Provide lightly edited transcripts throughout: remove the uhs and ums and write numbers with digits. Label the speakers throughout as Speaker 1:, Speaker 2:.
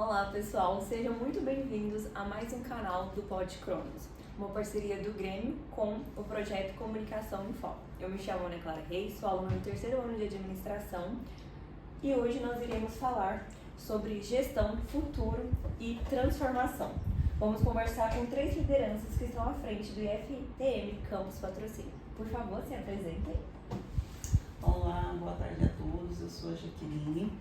Speaker 1: Olá pessoal, sejam muito bem-vindos a mais um canal do Pod Cronos, uma parceria do Grêmio com o projeto Comunicação em Foco. Eu me chamo Ana Clara Reis, sou aluna do terceiro ano de administração e hoje nós iremos falar sobre gestão, futuro e transformação. Vamos conversar com 3 lideranças que estão à frente do IFTM Campus Patrocínio. Por favor, se apresentem.
Speaker 2: Olá, boa tarde a todos, eu sou a Jaqueline.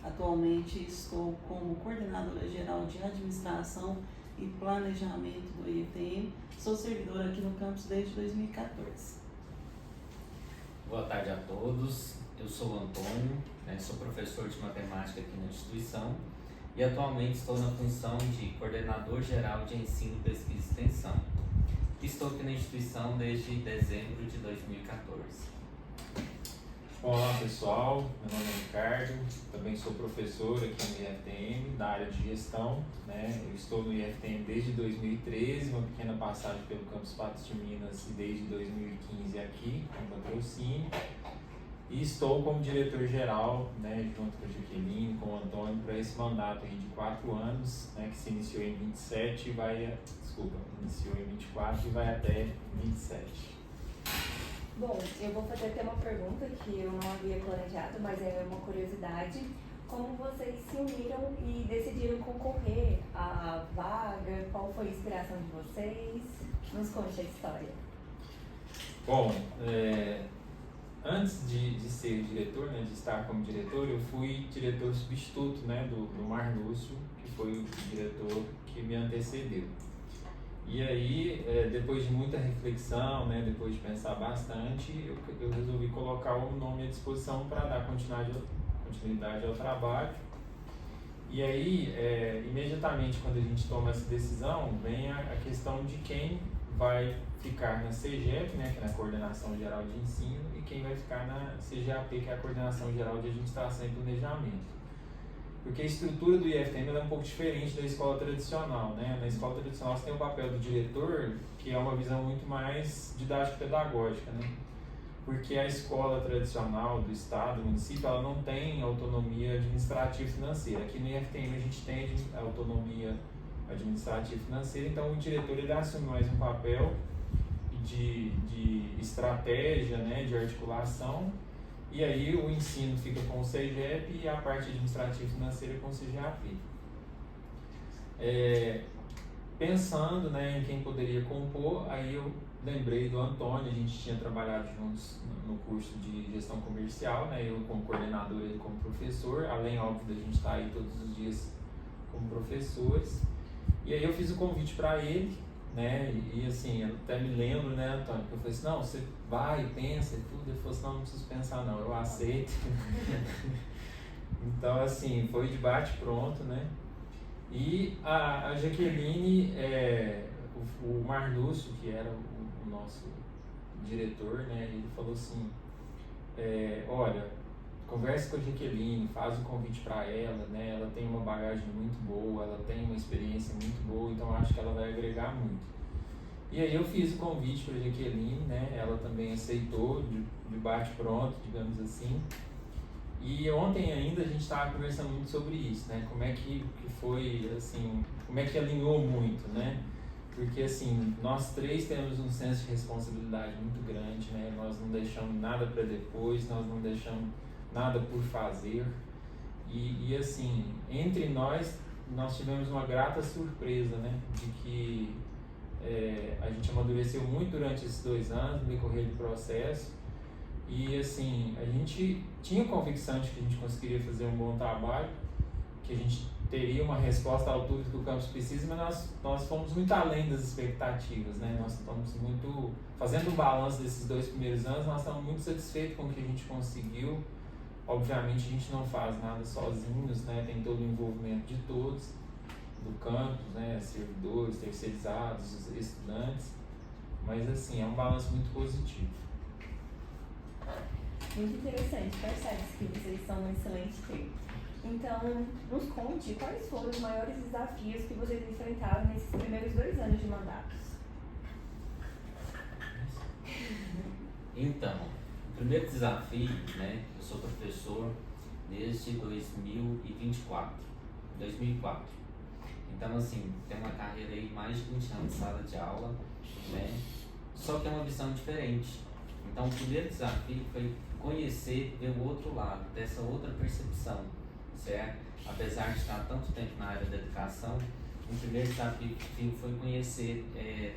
Speaker 2: Atualmente estou como coordenadora geral de administração e planejamento do IFTM. Sou servidora aqui no campus desde 2014.
Speaker 3: Boa tarde a todos, eu sou o Antônio, sou professor de matemática aqui na instituição e atualmente estou na função de coordenador geral de ensino, pesquisa e extensão. Estou aqui na instituição desde dezembro de 2014.
Speaker 4: Olá pessoal, meu nome é Ricardo, também sou professor aqui no IFTM, da área de gestão. Eu estou no IFTM desde 2013, uma pequena passagem pelo Campus Patos de Minas e desde 2015 aqui, com patrocínio. E estou como diretor-geral, junto com a Jaqueline, com o Antônio, para esse mandato aí de 4 anos, que se iniciou em 27 e iniciou em 24 e vai até 27.
Speaker 1: Bom, eu vou fazer até uma pergunta que eu não havia planejado, mas é uma curiosidade. Como vocês se uniram e decidiram concorrer à vaga? Qual foi a inspiração de vocês? Nos conte a história.
Speaker 4: Bom, antes de ser diretor, de estar como diretor, eu fui diretor substituto do Marlúcio, que foi o diretor que me antecedeu. E aí, depois de muita reflexão, depois de pensar bastante, eu resolvi colocar o nome à disposição para dar continuidade ao trabalho. E aí, imediatamente quando a gente toma essa decisão, vem a questão de quem vai ficar na CGEP, que é na Coordenação Geral de Ensino, e quem vai ficar na CGAP, que é a Coordenação Geral de Administração e Planejamento. Porque a estrutura do IFTM é um pouco diferente da escola tradicional, Na escola tradicional você tem o papel do diretor, que é uma visão muito mais didático-pedagógica, Porque a escola tradicional do estado, do município, ela não tem autonomia administrativa e financeira. Aqui no IFTM a gente tem a autonomia administrativa e financeira, então o diretor ele assume mais um papel de estratégia, de articulação. E aí o ensino fica com o CGEP e a parte administrativa e financeira com o CGAP. Pensando em quem poderia compor, aí eu lembrei do Antônio, a gente tinha trabalhado juntos no curso de gestão comercial, eu como coordenador e ele como professor, além, óbvio, da gente estar aí todos os dias como professores. E aí eu fiz o convite para ele, e assim, eu até me lembro, Antônio, que eu falei assim, não, você vai, pensa e tudo. Ele falou assim, não preciso pensar não, eu aceito. Então, assim, foi de bate pronto, E a Jaqueline, o Marlúcio, que era o nosso diretor, ele falou assim, olha, converse com a Jaqueline, faz um convite para ela, ela tem uma bagagem muito boa, ela tem uma experiência muito boa, então acho que ela vai agregar muito. E aí eu fiz o convite para a Jaqueline, ela também aceitou de bate pronto, digamos assim. E ontem ainda a gente estava conversando muito sobre isso, como é que foi, assim, como é que alinhou muito, Porque assim, nós 3 temos um senso de responsabilidade muito grande, Nós não deixamos nada para depois, nós não deixamos nada por fazer. E assim, entre nós tivemos uma grata surpresa, de que a gente amadureceu muito durante esses 2 anos, no decorrer do processo. E assim, a gente tinha convicção de que a gente conseguiria fazer um bom trabalho, que a gente teria uma resposta à altura do que o campus precisa, mas nós fomos muito além das expectativas, Nós estamos muito, fazendo um balanço desses 2 primeiros anos, nós estamos muito satisfeitos com o que a gente conseguiu. Obviamente a gente não faz nada sozinhos, Tem todo o envolvimento de todos, do campus, servidores, terceirizados, estudantes, mas assim, é um balanço muito positivo.
Speaker 1: Muito interessante, percebe-se que vocês são um excelente time. Então, nos conte quais foram os maiores desafios que vocês enfrentaram nesses primeiros 2 anos de mandatos.
Speaker 3: Então, o primeiro desafio, eu sou professor desde 2024, 2004. Então, assim, tem uma carreira aí mais de 20 anos de sala de aula, né? Só que é uma visão diferente. Então, o primeiro desafio foi conhecer, ver o outro lado, dessa outra percepção, certo? Apesar de estar tanto tempo na área da educação, o primeiro desafio foi conhecer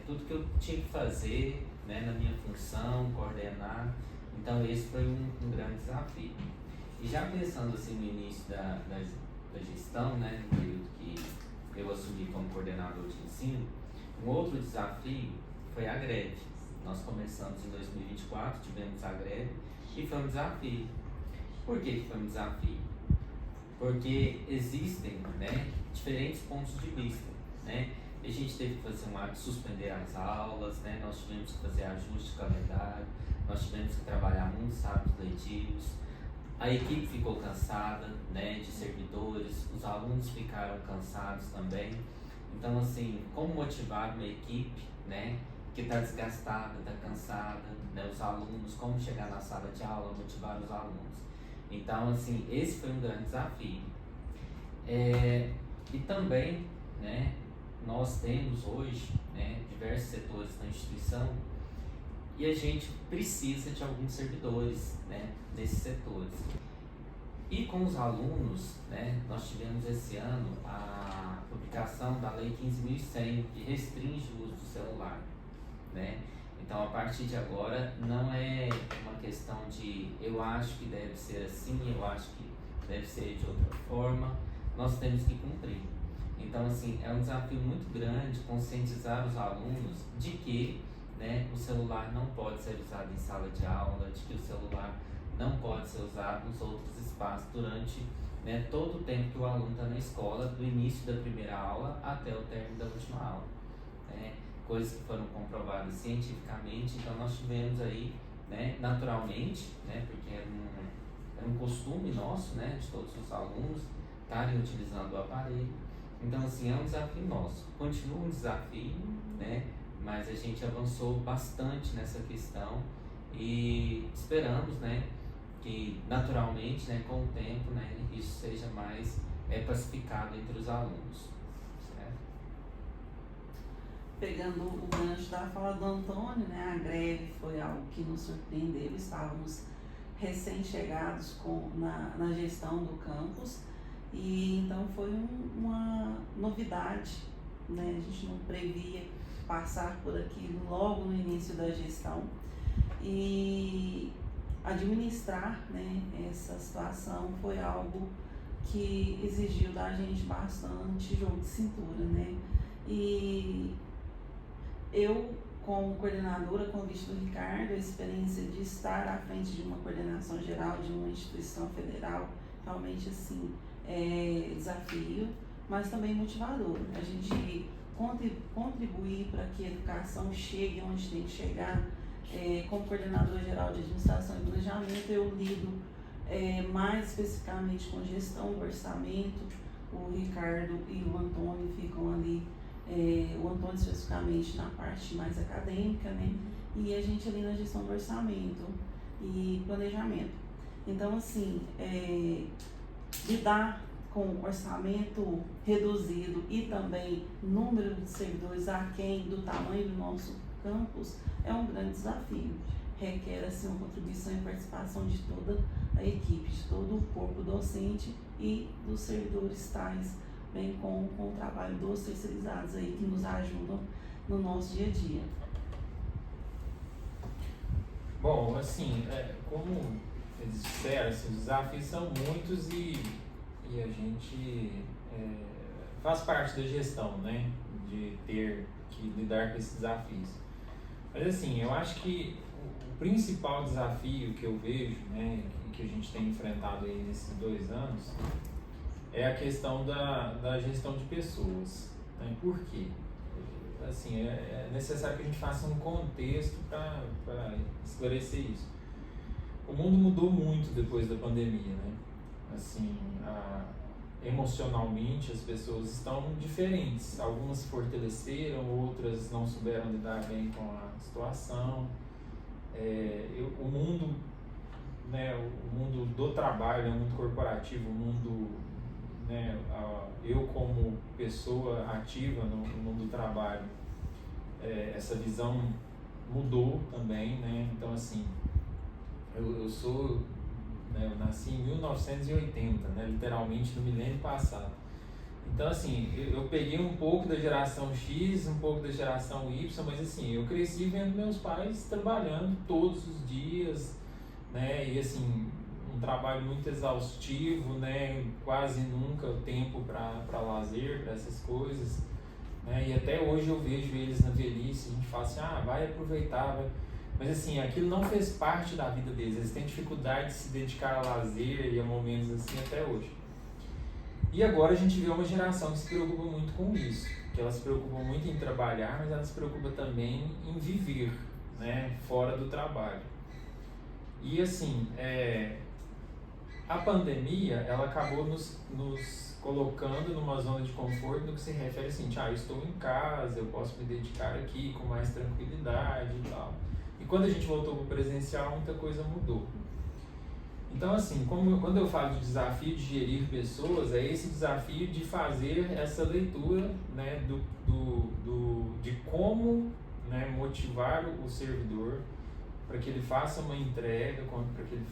Speaker 3: tudo que eu tinha que fazer, né, na minha função, coordenar. Então, esse foi um grande desafio. E já pensando assim no início da gestão, né, no período que eu assumi como coordenador de ensino, um outro desafio foi a greve. Nós começamos em 2024, tivemos a greve e foi um desafio. Por que foi um desafio? Porque existem, né, diferentes pontos de vista, né? A gente teve que fazer um ato de suspender as aulas, né? Nós tivemos que fazer ajuste de calendário, nós tivemos que trabalhar muitos sábados letivos. A equipe ficou cansada, né, de servidores, os alunos ficaram cansados também. Então, assim, como motivar uma equipe, né, que está desgastada, está cansada, né, os alunos, como chegar na sala de aula, motivar os alunos. Então, assim, esse foi um grande desafio. E também, né, nós temos hoje, né, diversos setores na instituição e a gente precisa de alguns servidores, né, nesses setores. E com os alunos, né, nós tivemos esse ano a publicação da Lei 15.100, que restringe o uso do celular, né? Então, a partir de agora, não é uma questão de eu acho que deve ser assim, eu acho que deve ser de outra forma, nós temos que cumprir. Então, assim, é um desafio muito grande conscientizar os alunos de que, né, o celular não pode ser usado em sala de aula, de que o celular não pode ser usado nos outros espaços durante, né, todo o tempo que o aluno está na escola, do início da primeira aula até o término da última aula. Né? Coisas que foram comprovadas cientificamente, então nós tivemos aí, né, naturalmente, né, porque era um costume nosso, né, de todos os alunos estarem utilizando o aparelho. Então, assim, é um desafio nosso. Continua um desafio, né, mas a gente avançou bastante nessa questão e esperamos, né, que naturalmente, né, com o tempo, né, isso seja mais pacificado entre os alunos. Certo?
Speaker 2: Pegando o gancho da fala do Antônio, né, a greve foi algo que nos surpreendeu, estávamos recém-chegados na gestão do campus e então foi uma novidade, né, a gente não previa passar por aquilo logo no início da gestão e administrar, né, essa situação foi algo que exigiu da gente bastante jogo de cintura, né, e eu, como coordenadora, convite do Ricardo, a experiência de estar à frente de uma coordenação geral de uma instituição federal, realmente assim, é desafio, mas também motivador. A gente contribuir para que a educação chegue onde tem que chegar. Como coordenadora geral de administração e planejamento, eu lido mais especificamente com gestão, orçamento. O Ricardo e o Antônio ficam ali, o Antônio especificamente na parte mais acadêmica, né? E a gente ali na gestão do orçamento e planejamento. Então, assim, lidar com orçamento reduzido e também número de servidores aquém do tamanho do nosso campus é um grande desafio. Requer assim, uma contribuição e participação de toda a equipe, de todo o corpo docente e dos servidores tais, bem com o trabalho dos terceirizados aí que nos ajudam no nosso dia a dia.
Speaker 4: Bom, assim, como eles disseram, assim, os desafios são muitos e a gente faz parte da gestão, né, de ter que lidar com esses desafios. Mas assim, eu acho que o principal desafio que eu vejo, né, que a gente tem enfrentado aí nesses 2 anos, é a questão da gestão de pessoas. Né? Por quê? Assim, é necessário que a gente faça um contexto para esclarecer isso. O mundo mudou muito depois da pandemia, né? Assim, emocionalmente as pessoas estão diferentes. Algumas se fortaleceram, outras não souberam lidar bem com a situação. O mundo, né, o mundo do trabalho, o mundo corporativo, o mundo né, eu como pessoa ativa no mundo do trabalho, essa visão mudou também, né? Então assim, eu sou, né, eu nasci em 1980, né, literalmente no milênio passado. Então assim, eu peguei um pouco da geração X, um pouco da geração Y, mas assim, eu cresci vendo meus pais trabalhando todos os dias, né? E assim, um trabalho muito exaustivo, né? Quase nunca tempo para lazer, para essas coisas, né? E até hoje eu vejo eles na velhice, a gente fala assim, vai aproveitar, vai. Mas assim, aquilo não fez parte da vida deles, eles têm dificuldade de se dedicar a lazer e a momentos assim até hoje. E agora a gente vê uma geração que se preocupa muito com isso, que ela se preocupa muito em trabalhar, mas ela se preocupa também em viver, né, fora do trabalho. E assim, a pandemia, ela acabou nos colocando numa zona de conforto no que se refere assim, eu estou em casa, eu posso me dedicar aqui com mais tranquilidade e tal. E quando a gente voltou para o presencial, muita coisa mudou. Então assim, quando eu falo de desafio de gerir pessoas, é esse desafio de fazer essa leitura, né, de como, né, motivar o servidor para que ele faça uma entrega, para que ele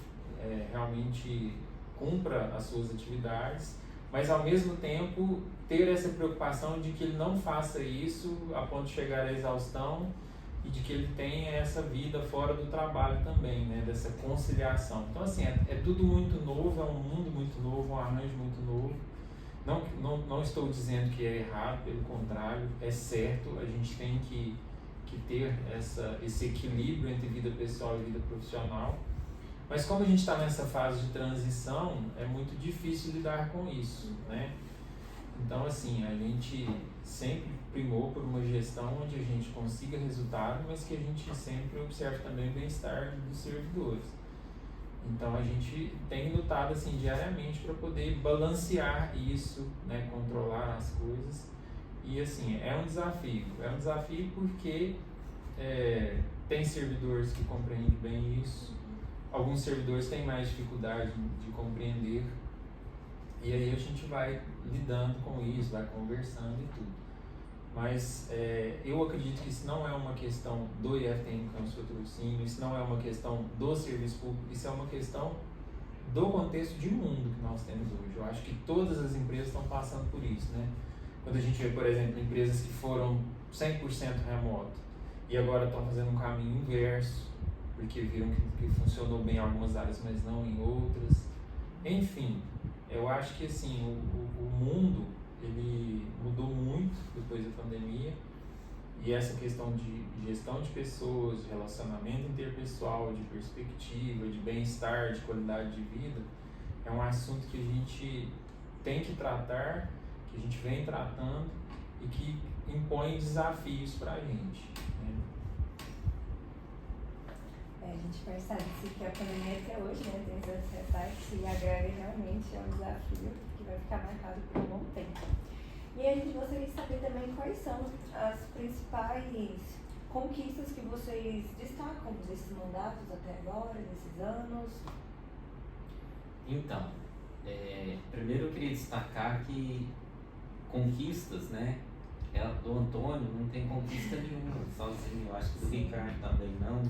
Speaker 4: realmente cumpra as suas atividades, mas ao mesmo tempo ter essa preocupação de que ele não faça isso a ponto de chegar à exaustão e de que ele tenha essa vida fora do trabalho também, né, dessa conciliação. Então assim, é tudo muito novo, é um mundo muito novo, um arranjo muito novo. Não estou dizendo que é errado, pelo contrário, é certo, a gente tem que ter esse equilíbrio entre vida pessoal e vida profissional. Mas como a gente está nessa fase de transição, é muito difícil lidar com isso, né? Então assim, a gente sempre primou por uma gestão onde a gente consiga resultado, mas que a gente sempre observe também o bem-estar dos servidores. Então a gente tem lutado assim diariamente para poder balancear isso, né, controlar as coisas. E assim, é um desafio porque tem servidores que compreendem bem isso, alguns servidores têm mais dificuldade de compreender, e aí a gente vai lidando com isso, vai conversando e tudo. Mas eu acredito que isso não é uma questão do IFTM Campus Patrocínio, isso não é uma questão do serviço público, isso é uma questão do contexto de mundo que nós temos hoje. Eu acho que todas as empresas estão passando por isso, né? Quando a gente vê, por exemplo, empresas que foram 100% remoto e agora estão fazendo um caminho inverso, porque viram que funcionou bem em algumas áreas, mas não em outras. Enfim, eu acho que assim, o mundo ele mudou muito depois da pandemia, e essa questão de gestão de pessoas, de relacionamento interpessoal, de perspectiva, de bem-estar, de qualidade de vida, é um assunto que a gente tem que tratar, que a gente vem tratando e que impõe desafios para a gente, né?
Speaker 1: A gente percebe que a pandemia até hoje, né, tem esses reflexos e agrega realmente é um desafio que vai ficar marcado por um bom tempo. E a gente gostaria de saber também quais são as principais conquistas que vocês destacam desses mandatos até agora, desses anos.
Speaker 3: Então, primeiro eu queria destacar que conquistas, né, do Antônio não tem conquista nenhuma sozinho, eu acho que do Ricardo também não,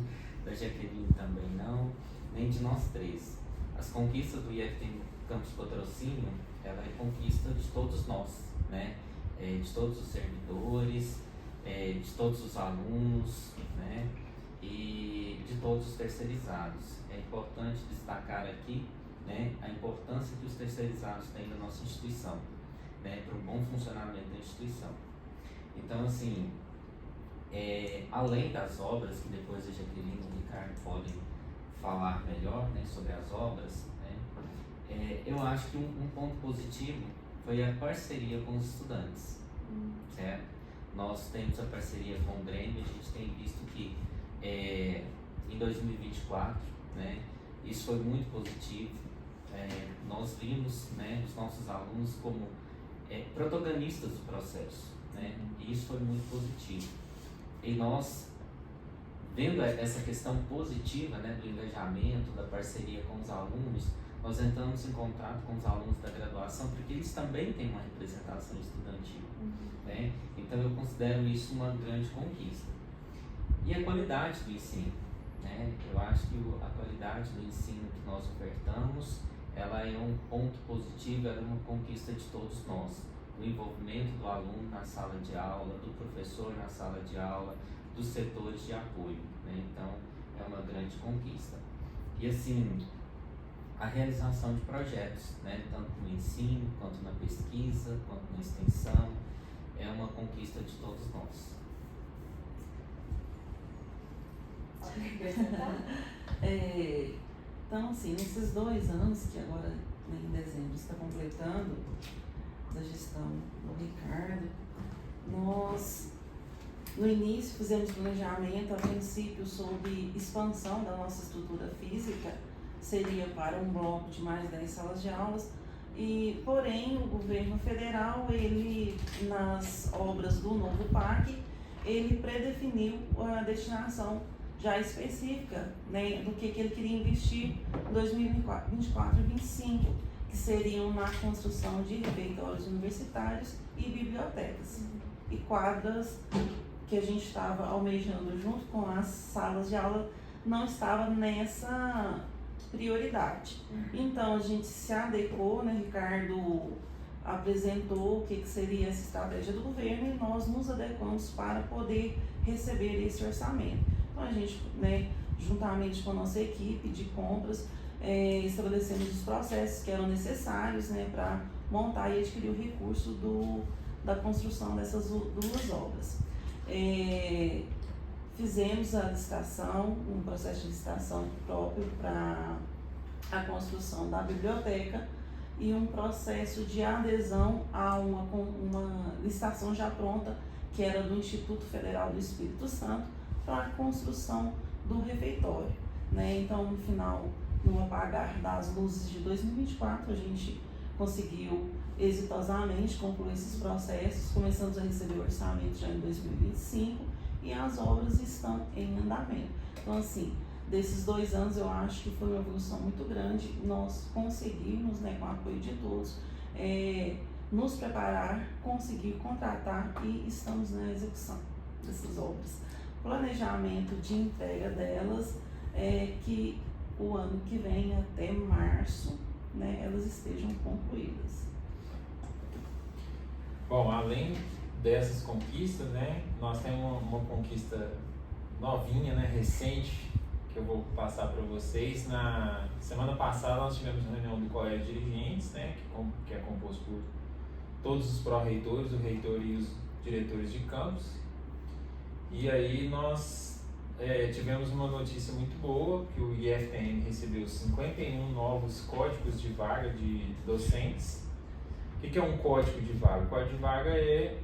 Speaker 3: da Jaqueline também não, nem de nós três. As conquistas do IFTM Campus Patrocínio, ela é conquista de todos nós, né? De todos os servidores, de todos os alunos, né? E de todos os terceirizados. É importante destacar aqui, né, a importância que os terceirizados têm na nossa instituição, né, para o bom funcionamento da instituição. Então, assim, além das obras, que depois a Jaqueline e o Ricardo podem falar melhor, né, sobre as obras, né, eu acho que um ponto positivo foi a parceria com os estudantes, certo? Nós temos a parceria com o Grêmio, a gente tem visto que em 2024, né, isso foi muito positivo. Nós vimos, né, os nossos alunos como protagonistas do processo, né, e isso foi muito positivo. E nós, vendo essa questão positiva, né, do engajamento, da parceria com os alunos, nós entramos em contato com os alunos da graduação porque eles também têm uma representação estudantil, né? Então eu considero isso uma grande conquista. E a qualidade do ensino, né? Eu acho que a qualidade do ensino que nós ofertamos, ela é um ponto positivo, ela é uma conquista de todos nós. O envolvimento do aluno na sala de aula, do professor na sala de aula, dos setores de apoio, né? Então é uma grande conquista. E assim, a realização de projetos, né? Tanto no ensino, quanto na pesquisa, quanto na extensão, é uma conquista de todos nós.
Speaker 2: Então, assim, nesses 2 anos que agora, né, em dezembro, está completando, da gestão do Ricardo, nós, no início, fizemos planejamento a princípio sobre expansão da nossa estrutura física, seria para um bloco de mais 10 salas de aulas, e, porém, o governo federal, ele, nas obras do novo PAC, ele predefiniu a destinação já específica, né, do que ele queria investir em 2024 e 2025, que seriam na construção de refeitórios universitários e bibliotecas. E quadras que a gente estava almejando junto com as salas de aula não estava nessa prioridade. Então a gente se adequou, né, Ricardo apresentou o que seria essa estratégia do governo e nós nos adequamos para poder receber esse orçamento. Então a gente, né, juntamente com a nossa equipe de compras, estabelecemos os processos que eram necessários, né, para montar e adquirir o recurso da construção dessas 2 obras. Fizemos a licitação, um processo de licitação próprio para a construção da biblioteca e um processo de adesão a uma licitação já pronta, que era do Instituto Federal do Espírito Santo, para a construção do refeitório, né? Então, no final, no apagar das luzes de 2024, a gente conseguiu exitosamente concluir esses processos, começamos a receber o orçamento já em 2025 e as obras estão em andamento. Então, assim, desses 2 anos eu acho que foi uma evolução muito grande, nós conseguimos, né, com o apoio de todos, nos preparar, conseguir contratar e estamos na execução dessas obras. Planejamento de entrega delas é que o ano que vem, até março, né, elas estejam concluídas.
Speaker 4: Bom, além dessas conquistas, né, nós temos uma conquista novinha, né, recente, que eu vou passar para vocês. Na semana passada nós tivemos uma reunião do Colégio de Dirigentes, né, que é composto por todos os pró-reitores, o reitor e os diretores de campus. E aí nós tivemos uma notícia muito boa, que o IFTM recebeu 51 novos códigos de vaga de docentes. O que é um código de vaga? O código de vaga é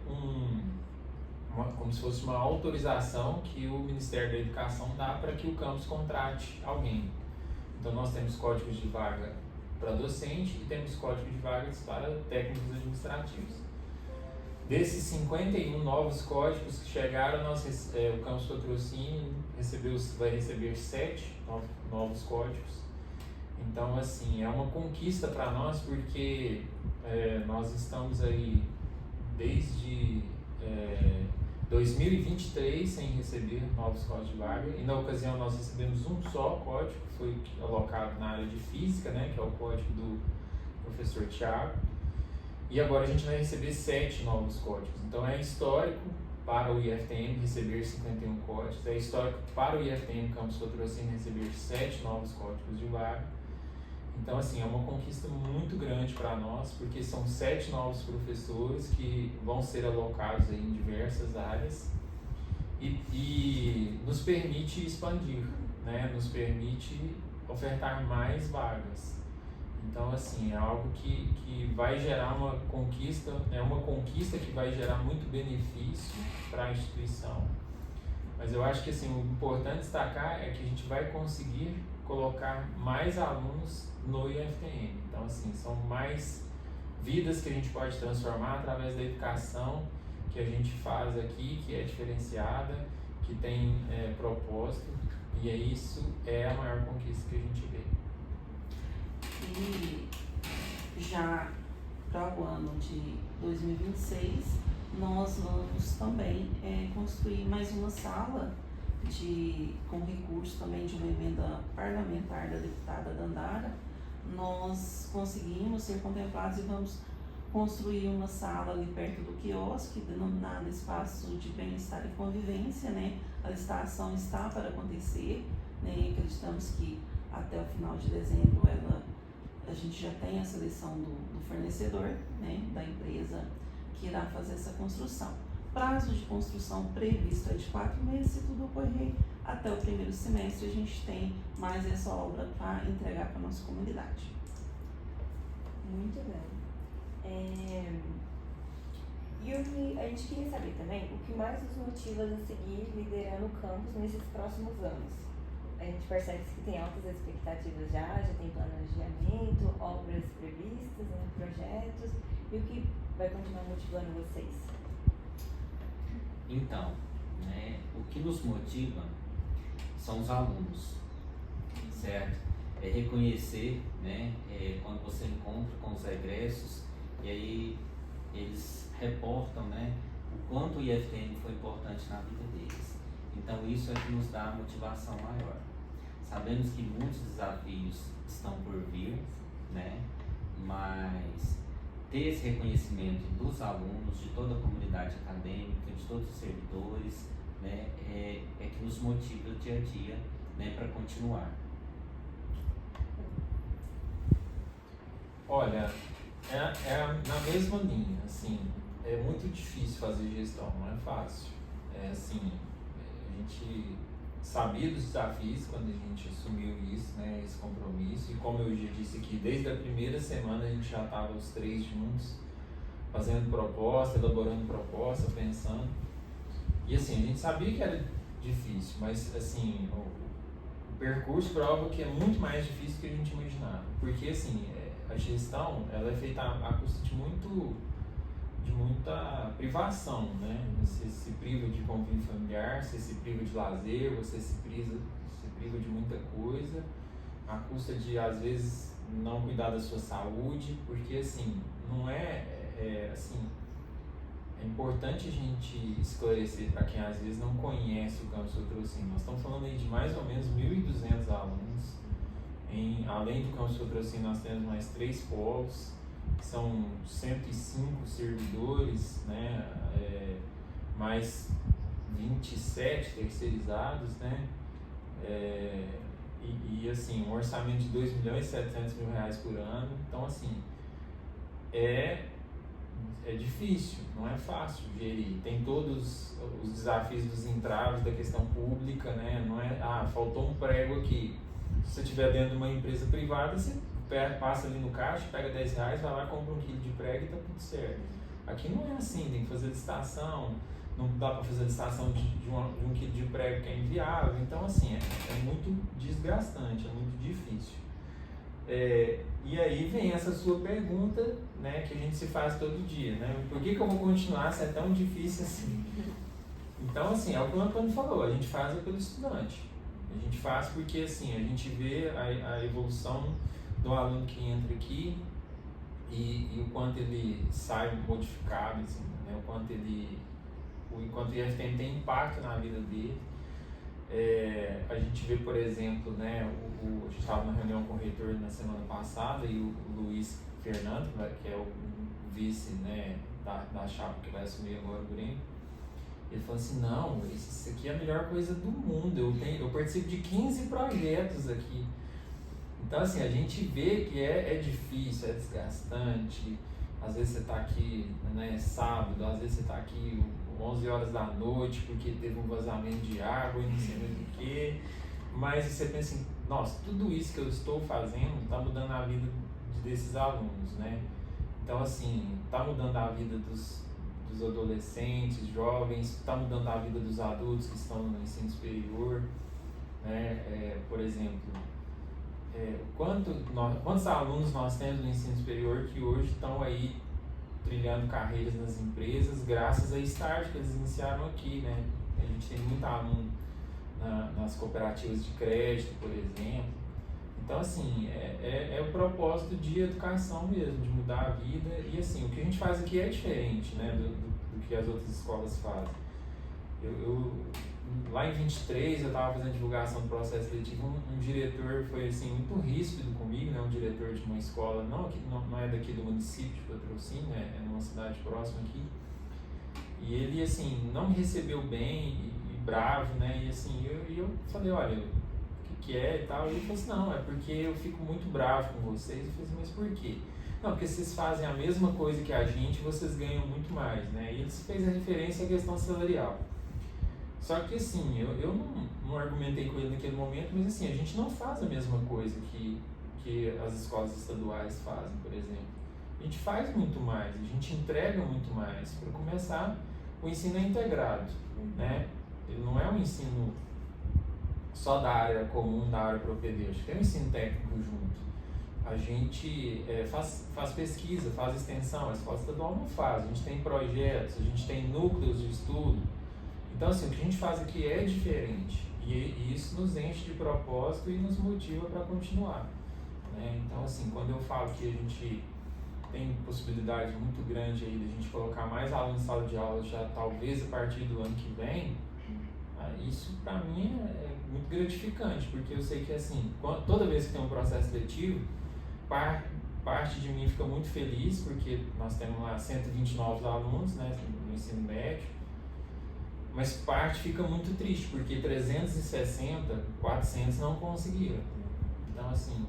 Speaker 4: como se fosse uma autorização que o Ministério da Educação dá para que o campus contrate alguém. Então nós temos códigos de vaga para docente e temos códigos de vagas para técnicos administrativos. Desses 51 novos códigos que chegaram, o Campus Patrocínio vai receber 7 novos códigos. Então, assim, é uma conquista para nós, porque nós estamos aí desde 2023 sem receber novos códigos de vaga, e na ocasião nós recebemos um só código, que foi alocado na área de física, né, que é o código do professor Thiago. E agora a gente vai receber 7 novos códigos. Então é histórico para o IFTM receber 51 códigos, é histórico para o IFTM Campus Patrocínio receber 7 novos códigos de vaga. Então, assim, é uma conquista muito grande para nós, porque são 7 novos professores que vão ser alocados aí em diversas áreas e nos permite expandir, né? Nos permite ofertar mais vagas. Então, assim, é algo que vai gerar uma conquista, é uma conquista que vai gerar muito benefício para a instituição. Mas eu acho que, assim, o importante destacar é que a gente vai conseguir colocar mais alunos no IFTM. Então, assim, são mais vidas que a gente pode transformar através da educação que a gente faz aqui, que é diferenciada, que tem propósito, e isso é a maior conquista que a gente vê.
Speaker 2: E já para o ano de 2026, nós vamos também construir mais uma sala com recurso também de uma emenda parlamentar da deputada Dandara. Nós conseguimos ser contemplados e vamos construir uma sala ali perto do quiosque, denominada Espaço de Bem-Estar e Convivência, né? A licitação está para acontecer, né? E acreditamos que até o final de dezembro a gente já tem a seleção do fornecedor, né? Da empresa que irá fazer essa construção. Prazo de construção previsto é de 4 meses, se tudo ocorrer até o primeiro semestre, a gente tem mais essa obra para entregar para a nossa comunidade.
Speaker 1: Muito bem. E a gente queria saber também o que mais nos motiva a seguir liderando o campus nesses próximos anos. A gente percebe que tem altas expectativas já tem planejamento, obras previstas, né, projetos, e o que vai continuar motivando vocês?
Speaker 3: Então, né, o que nos motiva são os alunos, certo? É reconhecer, né, quando você encontra com os egressos, e aí eles reportam, né, o quanto o IFTM foi importante na vida deles. Então isso é que nos dá a motivação maior. Sabemos que muitos desafios estão por vir, né, mas ter esse reconhecimento dos alunos, de toda a comunidade acadêmica, de todos os servidores, né, é que nos motiva o dia a dia, né, para continuar.
Speaker 4: Olha, na mesma linha, assim, é muito difícil fazer gestão, não é fácil. Assim, a gente sabia dos desafios quando a gente assumiu isso, né, esse compromisso, e como eu já disse aqui, desde a primeira semana a gente já estava os três juntos, fazendo proposta, elaborando proposta, pensando. E assim, a gente sabia que era difícil, mas assim, o percurso prova que é muito mais difícil do que a gente imaginava. Porque assim, a gestão ela é feita à custa de muita privação, né? Você se priva de convívio familiar, você se priva de lazer, você se priva de muita coisa, à custa de, às vezes, não cuidar da sua saúde, porque assim, não assim, é importante a gente esclarecer para quem às vezes não conhece o campus Patrocínio. Nós estamos falando aí de mais ou menos 1.200 alunos. Além do campus Patrocínio, nós temos mais 3 polos, são 105 servidores, né? Mais 27 terceirizados, né? E assim, um orçamento de R$2.700.000 por ano. Então assim, é difícil, não é fácil gerir. Tem todos os desafios dos entraves da questão pública, né? Não é, faltou um prego aqui. Se você estiver dentro de uma empresa privada, você passa ali no caixa, pega R$10, vai lá, compra 1 quilo de prego e tá tudo certo. Aqui não é assim, tem que fazer licitação, não dá para fazer licitação de 1 quilo de prego que é inviável. Então assim, é muito desgastante, é muito difícil. E aí vem essa sua pergunta, né, que a gente se faz todo dia, né? Por que eu vou continuar se é tão difícil assim? Então assim, é o que o Antônio falou, a gente faz pelo estudante. A gente faz porque assim, a gente vê a evolução do aluno que entra aqui e o quanto ele sai modificado, assim, né? O quanto o IFTM tem impacto na vida dele. A gente vê, por exemplo, né, a gente estava numa reunião com o reitor na semana passada e o Luiz Fernando, que é o vice, né, da chapa que vai assumir agora o Grêmio, ele falou assim, não, isso aqui é a melhor coisa do mundo, eu participo de 15 projetos aqui. Então assim, a gente vê que é difícil, é desgastante, às vezes você está aqui, né, sábado, às vezes você está aqui 11 horas da noite porque teve um vazamento de água e não sei mais o que, mas você pensa assim, nossa, tudo isso que eu estou fazendo está mudando a vida desses alunos, né? Então assim, está mudando a vida dos adolescentes, jovens, está mudando a vida dos adultos que estão no ensino superior, né? Por exemplo, quantos alunos nós temos no ensino superior que hoje estão aí trilhando carreiras nas empresas graças a estágio que eles iniciaram aqui, né? A gente tem muito aluno nas cooperativas de crédito, por exemplo. Então, assim, é o propósito de educação mesmo, de mudar a vida. E, assim, o que a gente faz aqui é diferente, né, do que as outras escolas fazem. Lá em 23, eu estava fazendo divulgação do processo seletivo, um diretor foi, assim, muito ríspido comigo, né, um diretor de uma escola, não é daqui do município de Patrocínio, é numa cidade próxima aqui. E ele, assim, não me recebeu bem e bravo, né, e, assim, eu falei, olha, que é e tal, e ele falou assim, não, é porque eu fico muito bravo com vocês. Eu falei assim, mas por quê? Não, porque vocês fazem a mesma coisa que a gente, vocês ganham muito mais, né? E ele fez a referência à questão salarial. Só que assim, eu não argumentei com ele naquele momento, mas assim, a gente não faz a mesma coisa que as escolas estaduais fazem, por exemplo. A gente faz muito mais, a gente entrega muito mais. Para começar, o ensino é integrado, né? Ele não é um ensino só da área comum, da área propedêutica, tem um ensino técnico junto. A gente faz pesquisa, faz extensão, a escola estadual não faz. A gente tem projetos, a gente tem núcleos de estudo. Então, assim, o que a gente faz aqui é diferente. E isso nos enche de propósito e nos motiva para continuar, né? Então, assim, quando eu falo que a gente tem possibilidade muito grande aí de a gente colocar mais alunos em sala de aula já talvez a partir do ano que vem, isso para mim é muito gratificante, porque eu sei que, assim, toda vez que tem um processo seletivo, parte de mim fica muito feliz, porque nós temos lá 120 novos alunos, né, no ensino médio, mas parte fica muito triste, porque 360, 400 não conseguiram. Então, assim,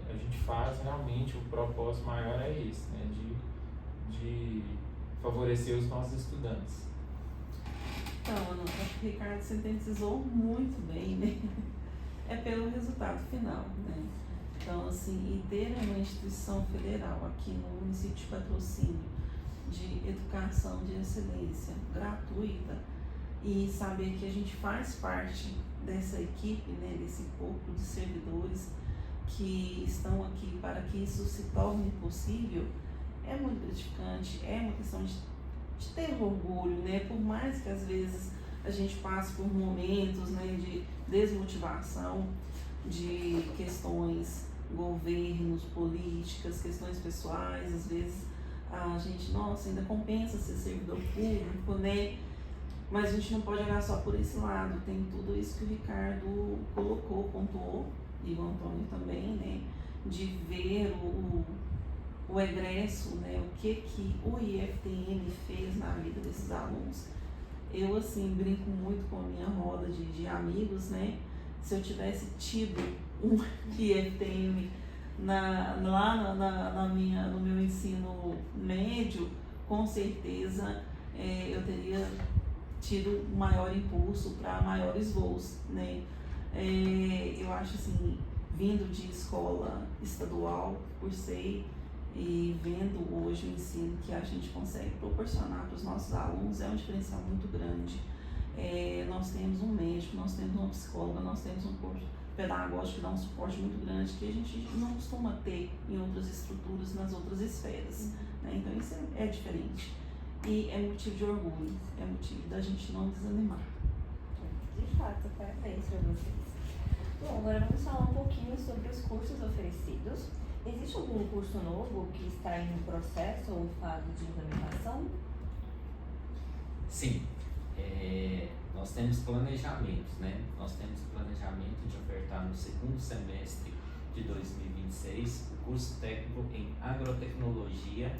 Speaker 4: a gente faz realmente, o propósito maior é esse, né, de favorecer os nossos estudantes.
Speaker 2: Então, acho que o Ricardo sintetizou muito bem, né? É pelo resultado final, né? Então, assim, e ter uma instituição federal aqui no município de Patrocínio de educação de excelência gratuita e saber que a gente faz parte dessa equipe, né, desse corpo de servidores que estão aqui para que isso se torne possível, é muito gratificante, é uma questão de ter orgulho, né? Por mais que às vezes a gente passe por momentos, né, de desmotivação, de questões, governos, políticas, questões pessoais, às vezes a gente, nossa, ainda compensa ser servidor público, né? Mas a gente não pode olhar só por esse lado, tem tudo isso que o Ricardo colocou, pontuou, e o Antônio também, né? De ver o egresso, né, o que o IFTM fez na vida desses alunos. Eu, assim, brinco muito com a minha roda de amigos, né? Se eu tivesse tido um IFTM no meu ensino médio, com certeza eu teria tido maior impulso para maiores voos, né? Eu acho, assim, vindo de escola estadual, por ser e vendo hoje o ensino que a gente consegue proporcionar para os nossos alunos, é um diferencial muito grande. Nós temos um médico, nós temos uma psicóloga, nós temos um curso pedagógico que dá um suporte muito grande que a gente não costuma ter em outras estruturas, nas outras esferas, né? Então isso é diferente e é motivo de orgulho, é motivo da gente não desanimar.
Speaker 1: De fato, parabéns para vocês. Bom, agora vamos falar um pouquinho sobre os cursos oferecidos. Existe algum curso novo que está em processo ou fase de implementação?
Speaker 3: Sim, nós temos planejamentos, né? Nós temos o planejamento de ofertar no segundo semestre de 2026 o curso técnico em agrotecnologia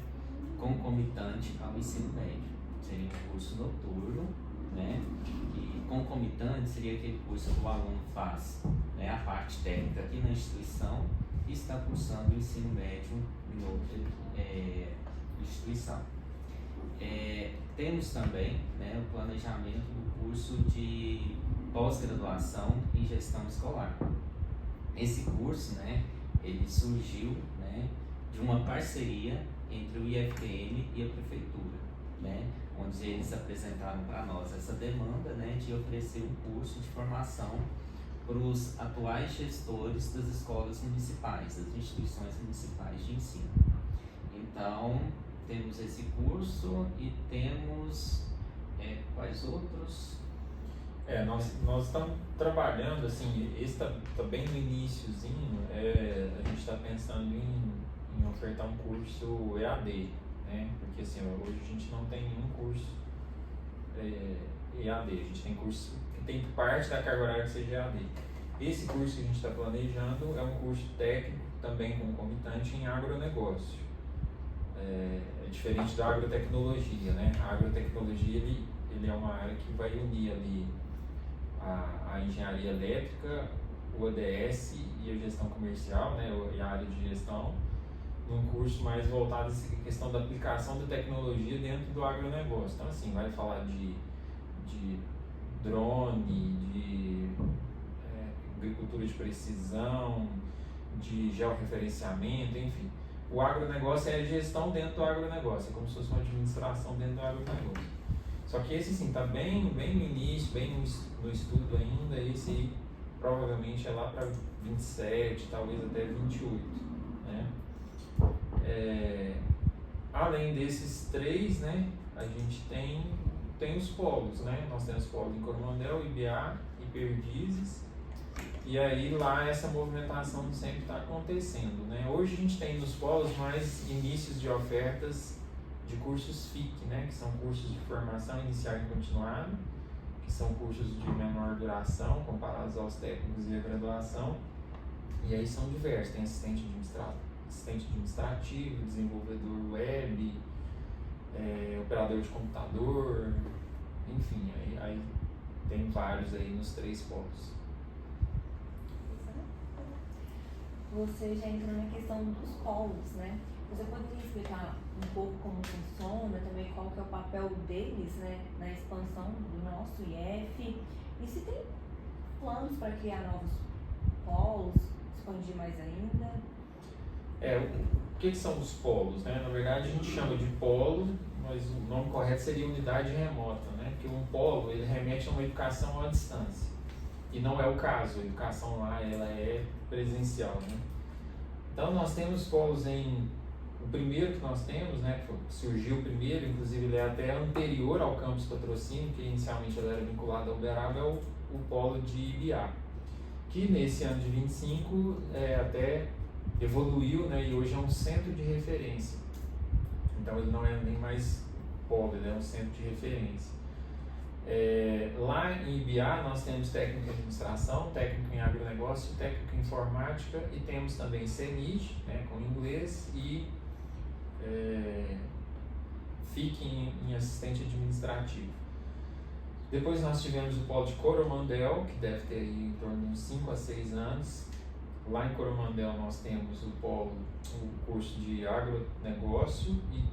Speaker 3: concomitante ao ensino médio. Seria um curso noturno, né? E concomitante seria aquele curso que o aluno faz, né, a parte técnica aqui na instituição e está cursando o ensino médio em outra instituição. Temos também, né, o planejamento do curso de pós-graduação em gestão escolar. Esse curso, né, ele surgiu, né, de uma parceria entre o IFTM e a prefeitura, né, onde eles apresentaram para nós essa demanda, né, de oferecer um curso de formação para os atuais gestores das escolas municipais, das instituições municipais de ensino. Então, temos esse curso e temos quais outros?
Speaker 4: Nós estamos trabalhando, assim, esse tá bem no iniciozinho, a gente está pensando em ofertar um curso EAD, né? Porque assim, hoje a gente não tem nenhum curso EAD, a gente tem curso que tem parte da carga horária que seja EAD. Esse curso que a gente está planejando é um curso técnico, também concomitante em agronegócio. É diferente da agrotecnologia, né? A agrotecnologia, ele é uma área que vai unir ali a engenharia elétrica, o ODS e a gestão comercial, né, e a área de gestão, num curso mais voltado à questão da aplicação da tecnologia dentro do agronegócio. Então, assim, vai falar de drone, de agricultura de precisão, de georreferenciamento, enfim. O agronegócio é a gestão dentro do agronegócio, é como se fosse uma administração dentro do agronegócio. Só que esse sim está bem no início, bem no estudo ainda, esse aí provavelmente é lá para 27, talvez até 28, né? Além desses três, né, a gente tem os polos, né? Nós temos polos em Coromandel, Ibiá e Perdizes, e aí lá essa movimentação sempre está acontecendo, né? Hoje a gente tem nos polos mais inícios de ofertas de cursos FIC, né, que são cursos de formação inicial e continuada, que são cursos de menor duração comparados aos técnicos e a graduação, e aí são diversos, tem assistente administrativo, desenvolvedor web, operador de computador, enfim, aí tem vários aí nos três polos.
Speaker 1: Você já entrou na questão dos polos, né? Você poderia explicar um pouco como funciona, também qual que é o papel deles, né, na expansão do nosso IF, e se tem planos para criar novos polos, expandir mais ainda?
Speaker 4: O que são os polos, né? Na verdade a gente chama de polo, mas o nome correto seria unidade remota, né? Porque um polo, ele remete a uma educação à distância, e não é o caso, a educação lá ela é presencial, né? Então nós temos polos o primeiro que nós temos, né, que surgiu primeiro, inclusive ele é até anterior ao campus Patrocínio, que inicialmente ele era vinculado ao Uberaba, é o polo de Ibiá, que nesse ano de 25 até evoluiu, né, e hoje é um centro de referência. Então ele não é nem mais polo, ele é um centro de referência. Lá em Ibiá nós temos técnico em administração, técnico em agronegócio, técnico em informática, e temos também CENID, né, com inglês, e FIC em assistente administrativo. Depois nós tivemos o polo de Coromandel, que deve ter aí em torno de uns 5 a 6 anos. Lá em Coromandel nós temos o curso de agronegócio e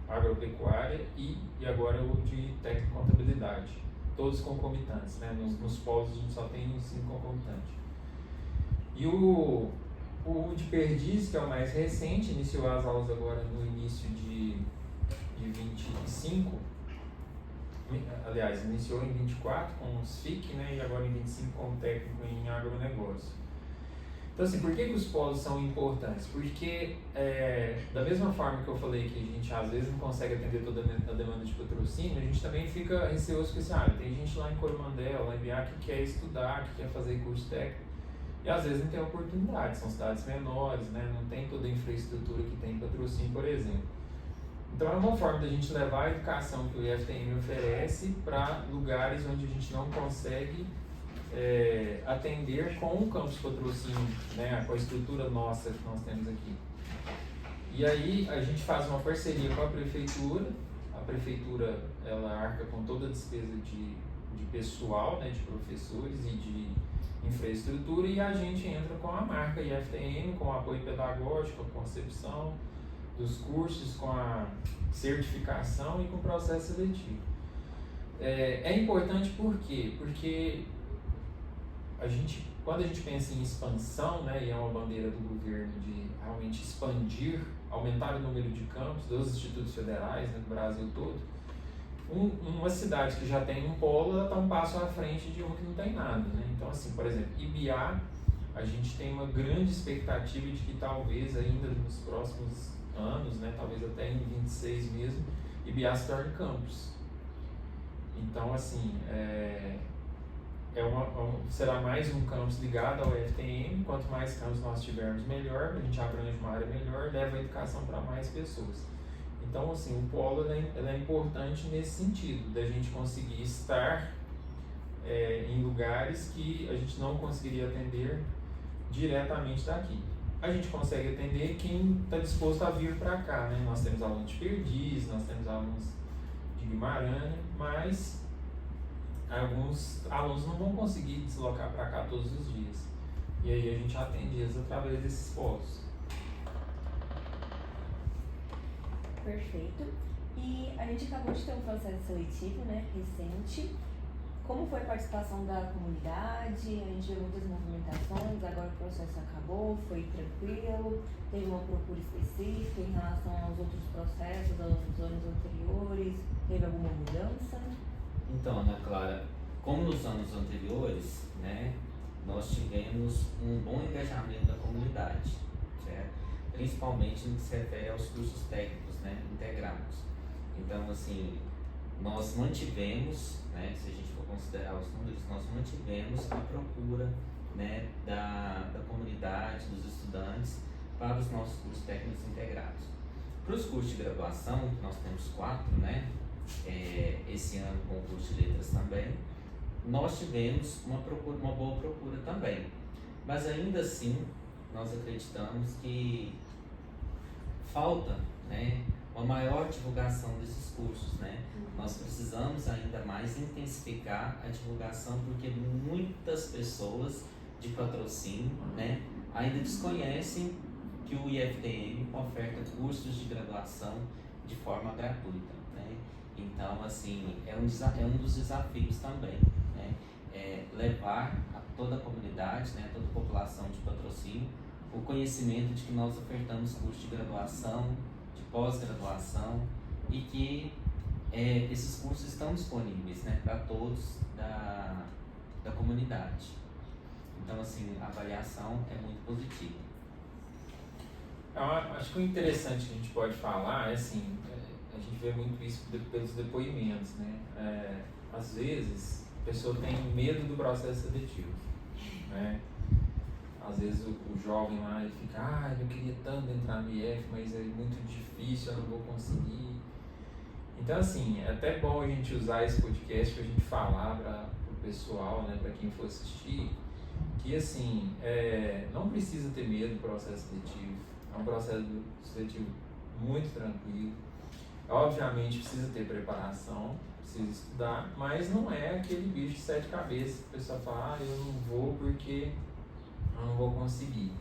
Speaker 4: agropecuária e agora o de técnico contabilidade, todos concomitantes, né? Nos polos a gente só tem o ensino concomitante. E o de Perdiz, que é o mais recente, iniciou as aulas agora no início de 25, aliás, iniciou em 24 com os FIC, né? E agora em 25 com o técnico em agronegócio. Então, assim, por que os polos são importantes? Porque, da mesma forma que eu falei que a gente às vezes não consegue atender toda a demanda de patrocínio, a gente também fica receoso com esse tem gente lá em Coromandel, lá em Biá, que quer estudar, que quer fazer curso técnico, e às vezes não tem oportunidade, são cidades menores, né? Não tem toda a infraestrutura que tem em Patrocínio, por exemplo. Então é uma forma da gente levar a educação que o IFTM oferece para lugares onde a gente não consegue atender com o campus Patrocínio, né? Com a estrutura nossa que nós temos aqui. E aí a gente faz uma parceria com a prefeitura ela arca com toda a despesa de pessoal, né? De professores e de infraestrutura, e a gente entra com a marca IFTM, com o apoio pedagógico, a concepção dos cursos, com a certificação e com o processo seletivo. É importante por quê? Porque quando a gente pensa em expansão, né, e é uma bandeira do governo de realmente expandir, aumentar o número de campos dos institutos federais, né, do Brasil todo, uma cidade que já tem um polo, ela está um passo à frente de uma que não tem nada, né? Então, assim, por exemplo, Ibiá, a gente tem uma grande expectativa de que talvez ainda nos próximos anos, né, talvez até em 26 mesmo, Ibiá se torne campus. Então, assim, será mais um campus ligado ao IFTM. Quanto mais campos nós tivermos, melhor. A gente abrange uma área melhor, leva a educação para mais pessoas. Então, assim, o polo ela é importante nesse sentido, da gente conseguir estar em lugares que a gente não conseguiria atender diretamente daqui. A gente consegue atender quem está disposto a vir para cá, né? Nós temos alunos de Perdiz, nós temos alunos de Guimarães, mas alguns alunos não vão conseguir deslocar para cá todos os dias. E aí a gente atende eles através desses polos.
Speaker 1: Perfeito. E a gente acabou de ter um processo seletivo, né, recente. Como foi a participação da comunidade? A gente viu muitas movimentações, agora o processo acabou, foi tranquilo, teve uma procura específica em relação aos outros processos, aos anos anteriores, teve alguma mudança?
Speaker 3: Então, Ana Clara, como nos anos anteriores, né, nós tivemos um bom engajamento da comunidade, certo? Principalmente no que se refere aos cursos técnicos, né, integrados. Então, assim, nós mantivemos, né, se a gente for considerar os números, nós mantivemos a procura, né, da comunidade, dos estudantes, para os nossos cursos técnicos integrados. Para os cursos de graduação, nós temos 4, né, esse ano com o curso de letras também, nós tivemos uma boa procura também. Mas ainda assim, nós acreditamos que falta, né, uma maior divulgação desses cursos, né? Nós precisamos ainda mais intensificar a divulgação, porque muitas pessoas de patrocínio, né, ainda desconhecem que o IFTM oferta cursos de graduação de forma gratuita, né? Então, assim, é um dos desafios também, né? Levar a toda a comunidade, né, toda a população de patrocínio, o conhecimento de que nós ofertamos cursos de graduação, de pós-graduação, e que esses cursos estão disponíveis, né, para todos da comunidade. Então, assim, a avaliação é muito positiva.
Speaker 4: Eu acho que o interessante que a gente pode falar é assim, a gente vê muito isso pelos depoimentos, né? Às vezes a pessoa tem medo do processo seletivo, né? Às vezes o jovem lá ele fica, eu queria tanto entrar no IF, mas é muito difícil, eu não vou conseguir. Então, assim, é até bom a gente usar esse podcast para a gente falar para o pessoal, né, para quem for assistir, que, assim, não precisa ter medo do processo seletivo. É um processo seletivo muito tranquilo. Obviamente, precisa ter preparação, precisa estudar, mas não é aquele bicho de 7 cabeças que o pessoal fala, eu não vou porque eu não vou conseguir,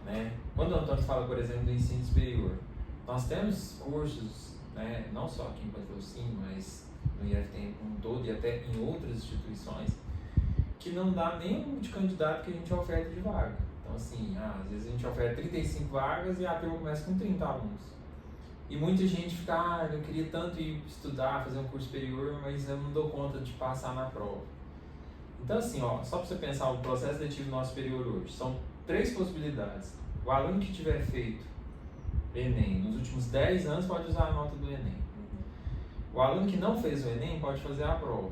Speaker 4: né? Quando o Antônio fala, por exemplo, do ensino superior, nós temos cursos, né, não só aqui em Patrocínio, mas no IFTM como um todo e até em outras instituições, que não dá nem o de candidato que a gente oferta de vaga. Então, assim, às vezes a gente oferta 35 vagas e a turma começa com 30 alunos. E muita gente fica, eu queria tanto ir estudar, fazer um curso superior, mas eu não dou conta de passar na prova. Então, assim, só para você pensar, o processo seletivo no nosso superior hoje, são 3 possibilidades. O aluno que tiver feito Enem nos últimos 10 anos pode usar a nota do Enem. O aluno que não fez o Enem pode fazer a prova.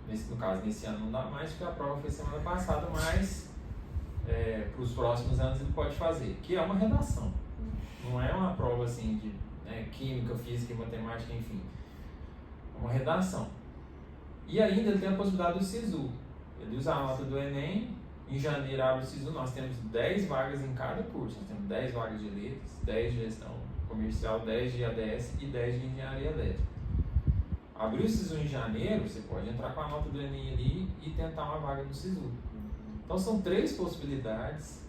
Speaker 4: No caso, nesse ano não dá mais, porque a prova foi semana passada, mas para os próximos anos ele pode fazer, que é uma redação. Não é uma prova assim de química, física e matemática, enfim. É uma redação. E ainda ele tem a possibilidade do SISU. Ele usa a nota do Enem, em janeiro abre o SISU, nós temos 10 vagas em cada curso. Nós temos 10 vagas de letras, 10 de gestão comercial, 10 de ADS e 10 de engenharia elétrica. Abriu o SISU em janeiro, você pode entrar com a nota do Enem ali e tentar uma vaga no SISU. Então são 3 possibilidades,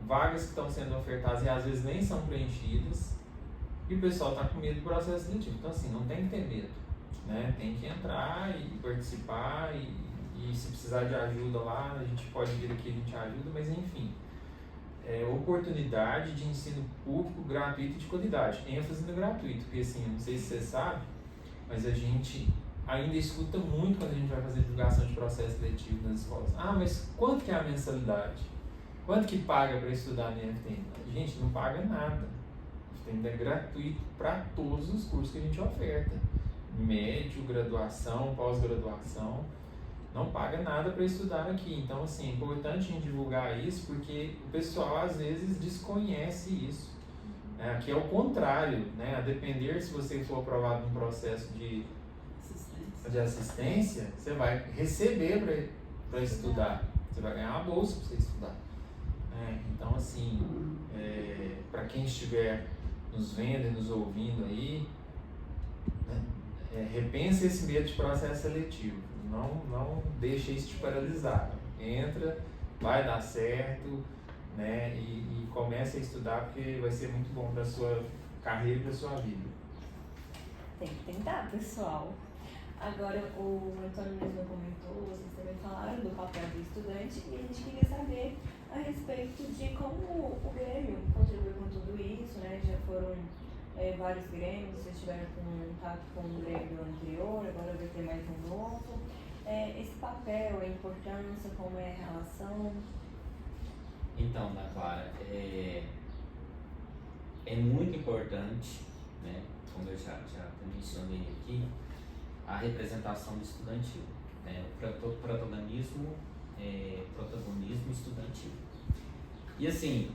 Speaker 4: vagas que estão sendo ofertadas e às vezes nem são preenchidas, e o pessoal está com medo do processo seletivo. Então, assim, não tem que ter medo, né? Tem que entrar e participar e se precisar de ajuda lá, a gente pode vir aqui, a gente ajuda, mas enfim, oportunidade de ensino público, gratuito e de qualidade, ênfase no gratuito, porque assim, eu não sei se você sabe, mas a gente ainda escuta muito quando a gente vai fazer divulgação de processo seletivo nas escolas. Mas quanto que é a mensalidade? Quanto que paga para estudar no IFTM? Gente, não paga nada. O IFTM é gratuito para todos os cursos que a gente oferta. Médio, graduação, pós-graduação. não paga nada para estudar aqui. Então, assim, é importante a gente divulgar isso, porque o pessoal às vezes desconhece isso. Aqui é o contrário, né? A depender se você for aprovado num processo de assistência, você vai receber para estudar, você vai ganhar uma bolsa para você estudar. Então, assim, para quem estiver nos vendo e nos ouvindo aí, né, repense esse medo de processo seletivo. Não deixe isso te paralisar. Entra, vai dar certo, né? E comece a estudar, porque vai ser muito bom para a sua carreira e para a sua vida.
Speaker 1: Tem que tentar, pessoal. Agora, o Antônio mesmo comentou, vocês também falaram do papel do estudante, e a gente queria saber a respeito de como o Grêmio contribuiu com tudo isso, né? Já foram vários Grêmios, vocês tiveram contato com o Grêmio anterior, agora vai ter mais um novo. Esse papel, a importância, como é a relação?
Speaker 3: Então, Ana Clara, é muito importante, né, como eu já mencionei aqui, a representação do estudantil, né, o protagonismo estudantil. E assim,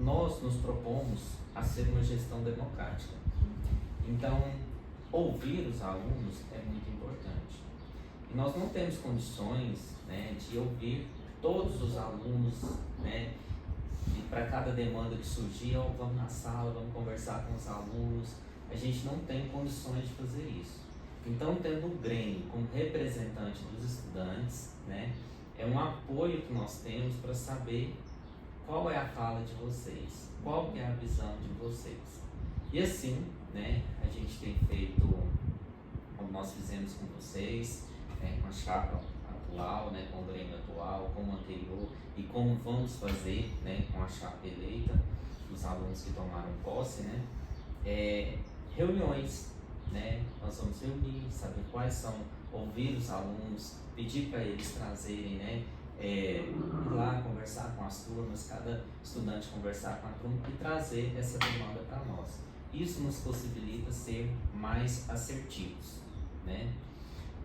Speaker 3: nós nos propomos a ser uma gestão democrática. Então, ouvir os alunos é muito importante. E nós não temos condições, né, de ouvir todos os alunos, né, e para cada demanda que surgir, vamos na sala, vamos conversar com os alunos. A gente não tem condições de fazer isso. Então, tendo o Grêmio como representante dos estudantes, né, é um apoio que nós temos para saber qual é a fala de vocês, qual é a visão de vocês. E assim, né, a gente tem feito, como nós fizemos com vocês, com a chapa atual, né, com o Grêmio atual, com o anterior, e como vamos fazer, né, com a chapa eleita, os alunos que tomaram posse, né, reuniões, né, nós vamos reunir, saber quais são, ouvir os alunos, pedir para eles trazerem, né, ir lá conversar com as turmas, cada estudante conversar com a turma e trazer essa demanda para nós. Isso nos possibilita ser mais assertivos, né?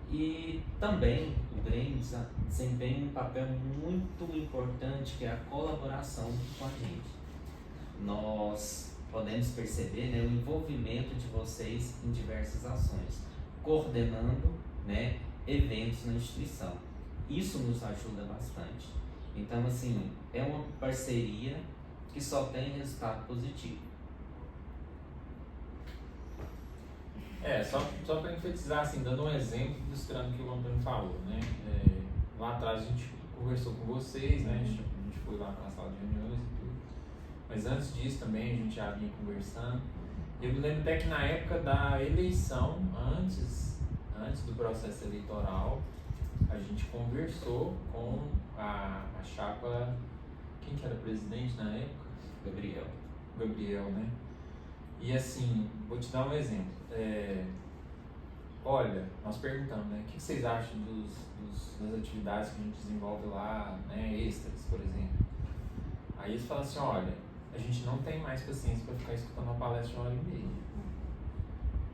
Speaker 3: E também o Grêmio desempenha um papel muito importante, que é a colaboração com a gente. Nós podemos perceber, né, o envolvimento de vocês em diversas ações, coordenando, né, eventos na instituição. Isso nos ajuda bastante. Então, assim, é uma parceria que só tem resultado positivo.
Speaker 4: Só para enfatizar, assim, dando um exemplo, ilustrando o que o Antônio falou, né? Lá atrás a gente conversou com vocês, né? A gente foi lá para a sala de reuniões e tudo. Mas antes disso também a gente já vinha conversando. Eu me lembro até que na época da eleição, antes do processo eleitoral, a gente conversou com a chapa, quem que era presidente na época? Gabriel, né? E assim, vou te dar um exemplo. Olha, nós perguntamos, né, o que vocês acham das atividades que a gente desenvolve lá, né, extras, por exemplo. Aí eles falam assim, olha, a gente não tem mais paciência para ficar escutando uma palestra de 1h30.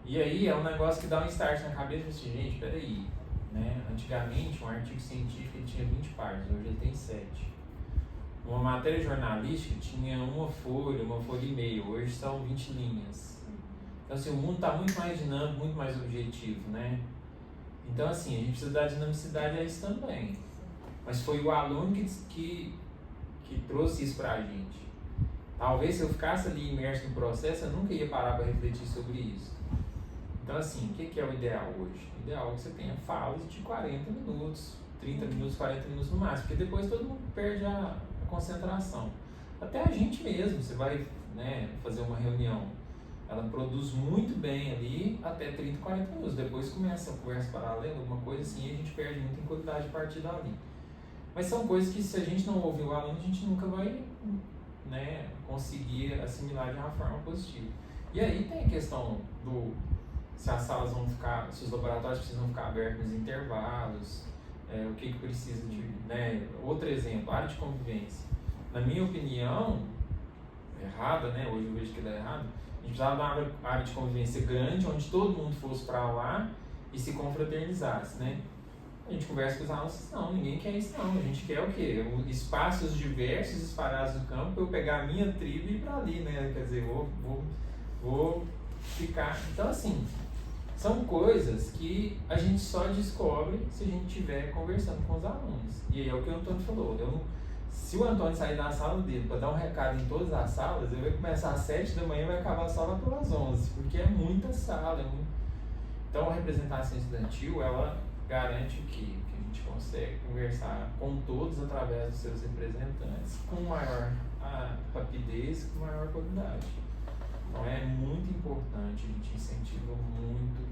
Speaker 4: E aí é um negócio que dá um start na cabeça, assim, gente, peraí, né, antigamente um artigo científico ele tinha 20 páginas, hoje ele tem 7. Uma matéria jornalística tinha uma folha e meia, hoje são 20 linhas. Então, assim, o mundo está muito mais dinâmico, muito mais objetivo, né? Então, assim, a gente precisa dar dinamicidade a isso também. Mas foi o aluno que trouxe isso para a gente. Talvez se eu ficasse ali imerso no processo, eu nunca ia parar para refletir sobre isso. Então, assim, o que é o ideal hoje? O ideal é que você tenha falas de 40 minutos, 30 minutos, 40 minutos no máximo, porque depois todo mundo perde a concentração. Até a gente mesmo, você vai, né, fazer uma reunião, ela produz muito bem ali até 30, 40 minutos, depois começa a conversa paralela, alguma coisa assim, e a gente perde muito em qualidade de partir dali. Mas são coisas que se a gente não ouvir o aluno, a gente nunca vai, né, conseguir assimilar de uma forma positiva. E aí tem a questão se as salas vão ficar, se os laboratórios precisam ficar abertos nos intervalos, o que precisa de, né? Outro exemplo, área de convivência. Na minha opinião, errada, né? Hoje eu vejo que ela é errada, a gente precisava de uma área de convivência grande, onde todo mundo fosse para lá e se confraternizasse, né? A gente conversa com os alunos, não, ninguém quer isso não, a gente quer o quê? Espaços diversos espalhados no campo para eu pegar a minha tribo e ir para ali, né? Quer dizer, vou ficar... Então, assim, são coisas que a gente só descobre se a gente estiver conversando com os alunos. E aí é o que o Antônio falou, se o Antônio sair da sala dele para dar um recado em todas as salas, ele vai começar às 7 da manhã e vai acabar só lá pelas 11, porque é muita sala. Então, a representação estudantil, ela garante o quê? Que a gente consegue conversar com todos através dos seus representantes com maior rapidez, com maior qualidade. Então é muito importante, a gente incentiva muito,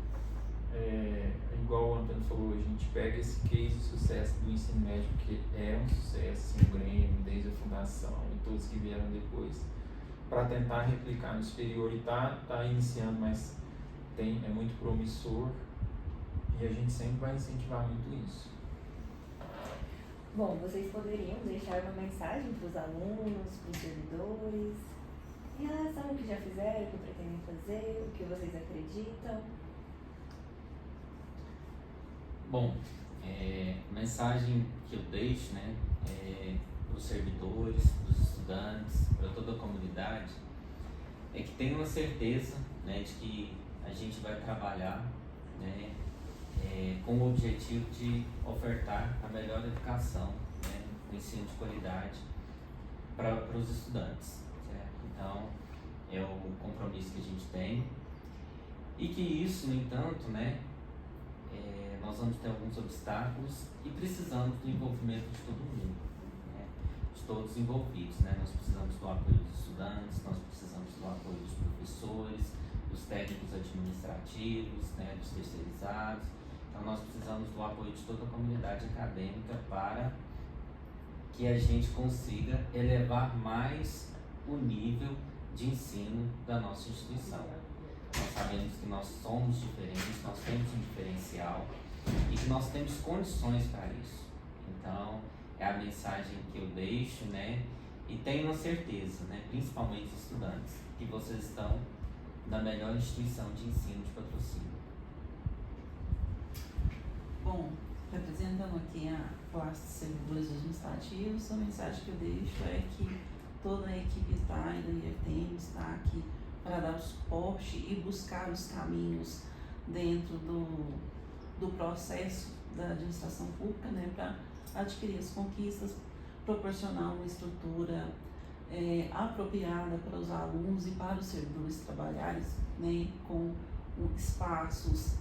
Speaker 4: igual o Antônio falou, a gente pega esse case de sucesso do ensino médio, que é um sucesso, sim, o Grêmio, desde a fundação e todos que vieram depois, para tentar replicar no superior, e tá iniciando, mas é muito promissor. E a gente sempre vai incentivar muito isso.
Speaker 1: Bom, vocês poderiam deixar uma mensagem para os alunos, para os servidores, em relação ao que já fizeram, o que pretendem fazer, o que vocês acreditam?
Speaker 3: Bom, a mensagem que eu deixo, né, para os servidores, para os estudantes, para toda a comunidade, é que tenham a certeza, né, de que a gente vai trabalhar, né, com o objetivo de ofertar a melhor educação, né, o ensino de qualidade para os estudantes, certo? Então, é o compromisso que a gente tem, e que isso, no entanto, né, nós vamos ter alguns obstáculos e precisamos do envolvimento de todo mundo, né, de todos os envolvidos, né? Nós precisamos do apoio dos estudantes, nós precisamos do apoio dos professores, dos técnicos administrativos, né, dos terceirizados. Então nós precisamos do apoio de toda a comunidade acadêmica para que a gente consiga elevar mais o nível de ensino da nossa instituição. Nós sabemos que nós somos diferentes, nós temos um diferencial e que nós temos condições para isso. Então é a mensagem que eu deixo, né? E tenho a certeza, né, principalmente os estudantes, que vocês estão na melhor instituição de ensino de Patrocínio.
Speaker 2: Bom, representando aqui a classe de servidores administrativos, a mensagem que eu deixo é que toda a equipe da IFTM está aqui para dar o suporte e buscar os caminhos dentro do processo da administração pública, né, para adquirir as conquistas, proporcionar uma estrutura apropriada para os alunos e para os servidores trabalharem, né, com espaços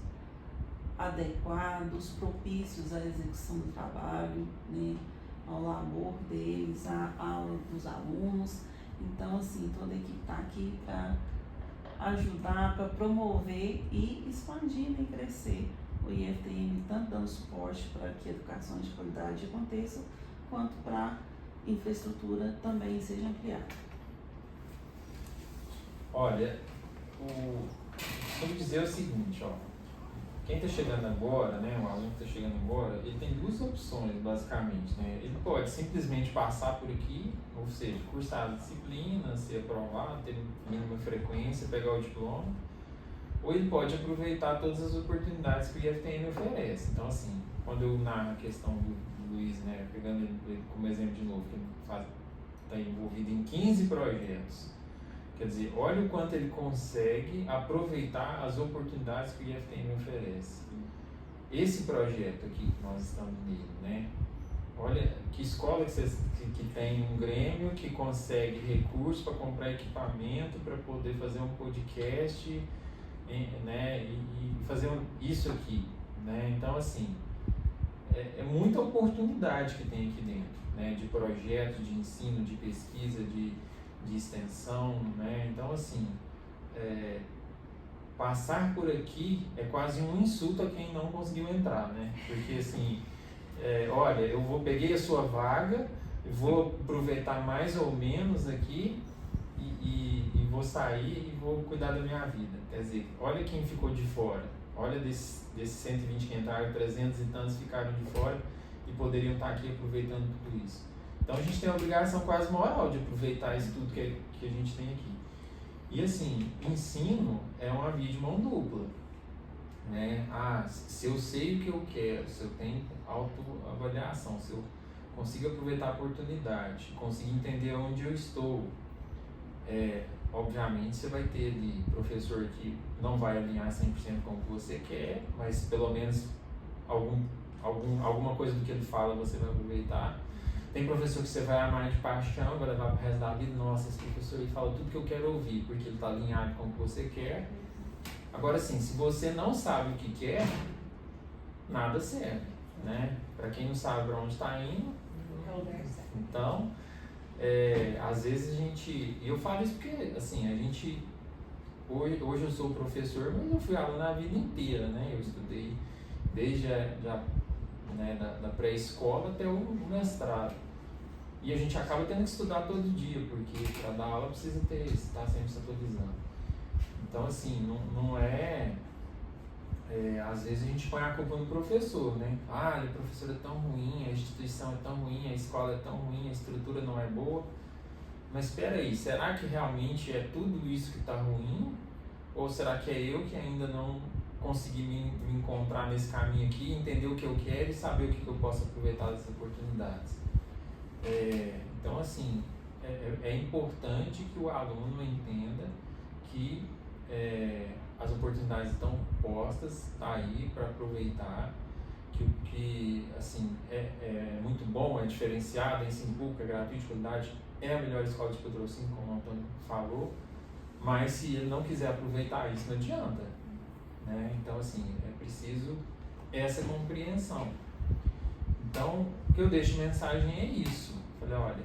Speaker 2: adequados, propícios à execução do trabalho, né, ao labor deles, à aula dos alunos. Então, assim, toda a equipe está aqui para ajudar, para promover e expandir e crescer o IFTM, tanto dando suporte para que a educação de qualidade aconteça, quanto para a infraestrutura também seja ampliada.
Speaker 4: Olha, vamos dizer o seguinte, ó. Quem está chegando agora, né, o aluno que está chegando agora, ele tem duas opções, basicamente, né? Ele pode simplesmente passar por aqui, ou seja, cursar a disciplina, ser aprovado, ter mínima frequência, pegar o diploma, ou ele pode aproveitar todas as oportunidades que o IFTM oferece. Então, assim, quando eu narro a questão do Luiz, né, pegando ele como exemplo de novo, que ele está envolvido em 15 projetos, quer dizer, olha o quanto ele consegue aproveitar as oportunidades que o IFTM oferece. Esse projeto aqui que nós estamos nele, né? Olha que escola que tem um Grêmio que consegue recursos para comprar equipamento, para poder fazer um podcast, né? E fazer isso aqui, né? Então, assim, é muita oportunidade que tem aqui dentro, né? De projetos, de ensino, de pesquisa, de extensão, né? Então, assim, passar por aqui é quase um insulto a quem não conseguiu entrar, né? Porque, assim, olha, peguei a sua vaga, vou aproveitar mais ou menos aqui e vou sair e vou cuidar da minha vida. Quer dizer, olha quem ficou de fora. Olha desses 120 que entraram, 300 e tantos ficaram de fora e poderiam estar aqui aproveitando tudo isso. Então a gente tem a obrigação quase moral de aproveitar isso tudo que a gente tem aqui. E assim, ensino é uma via de mão dupla. né? Se eu sei o que eu quero, se eu tenho autoavaliação, se eu consigo aproveitar a oportunidade, consigo entender onde eu estou, obviamente você vai ter ali professor que não vai alinhar 100% com o que você quer, mas pelo menos alguma coisa do que ele fala você vai aproveitar. Tem professor que você vai amar de paixão, vai levar pro resto da vida. Nossa, esse professor ele fala tudo que eu quero ouvir, porque ele está alinhado com o que você quer. Agora sim, se você não sabe o que quer, nada serve, né? Para quem não sabe para onde está indo, então, às vezes e eu falo isso porque, assim, hoje eu sou professor, mas eu fui aluno a vida inteira, né? Eu estudei desde né, da pré-escola até o mestrado. E a gente acaba tendo que estudar todo dia, porque para dar aula precisa estar sempre se atualizando. Então, assim, não às vezes a gente põe a culpa no professor, né? O professor é tão ruim, a instituição é tão ruim, a escola é tão ruim, a estrutura não é boa. Mas espera aí, será que realmente é tudo isso que está ruim? Ou será que é eu que ainda não consegui me encontrar nesse caminho aqui, entender o que eu quero e saber o que eu posso aproveitar dessas oportunidades? Então, assim, é importante que o aluno entenda que as oportunidades estão postas, está aí para aproveitar, que assim, é muito bom, é diferenciado, é ensino público, é gratuito, de qualidade, é a melhor escola de patrocínio, como o Antônio falou, mas se ele não quiser aproveitar isso, não adianta, né? Então, assim, é preciso essa compreensão. Então, o que eu deixo de mensagem é isso. Falei, olha,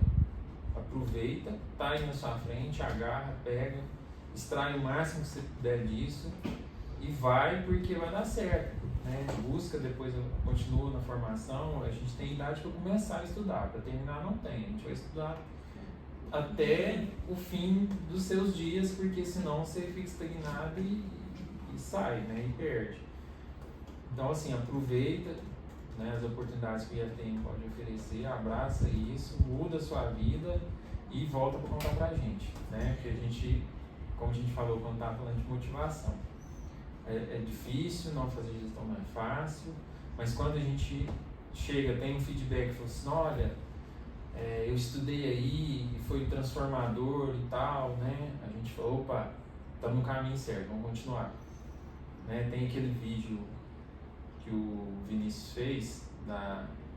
Speaker 4: aproveita, tá aí na sua frente, agarra, pega, extrai o máximo que você puder disso e vai, porque vai dar certo, né? Busca, depois continua na formação. A gente tem idade para começar a estudar, para terminar não tem. A gente vai estudar até o fim dos seus dias, porque senão você fica estagnado e sai, né? E perde. Então, assim, aproveita, né, as oportunidades que o IFTM pode oferecer, abraça isso, muda a sua vida e volta para contar pra gente, né? Porque a gente, como a gente falou quando estava falando de motivação, é difícil, não fazer gestão não é fácil, mas quando a gente chega, tem um feedback, fala assim, olha, eu estudei aí e foi transformador e tal, né? A gente falou, opa, estamos no caminho certo, vamos continuar. Né? Tem aquele vídeo que o Vinícius fez